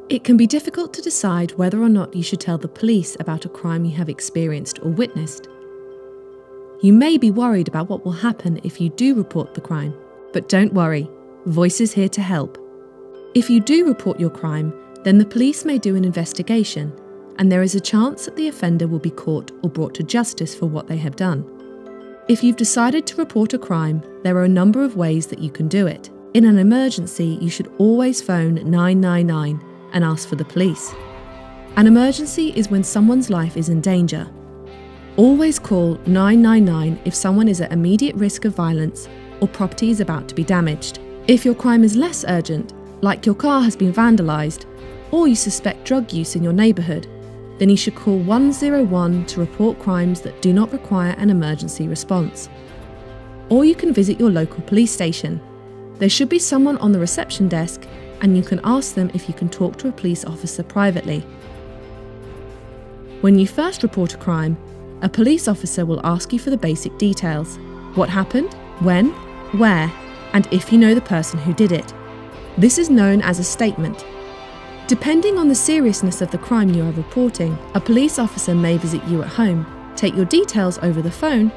It can be difficult to decide whether or not you should tell the police about a crime you have experienced or witnessed. You may be worried about what will happen if you do report the crime, but don't worry, Voice is here to help. If you do report your crime, then the police may do an investigation, and there is a chance that the offender will be caught or brought to justice for what they have done. If you've decided to report a crime, there are a number of ways that you can do it. In an emergency, you should always phone 999 and ask for the police. An emergency is when someone's life is in danger. Always call 999 if someone is at immediate risk of violence or property is about to be damaged. If your crime is less urgent, like your car has been vandalised, or you suspect drug use in your neighbourhood, then you should call 101 to report crimes that do not require an emergency response. Or you can visit your local police station. There should be someone on the reception desk, and you can ask them if you can talk to a police officer privately. When you first report a crime, a police officer will ask you for the basic details: what happened, when, where, and if you know the person who did it. This is known as a statement. Depending on the seriousness of the crime you are reporting, a police officer may visit you at home, take your details over the phone,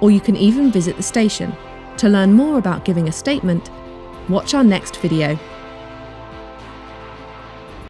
or you can even visit the station. To learn more about giving a statement, watch our next video.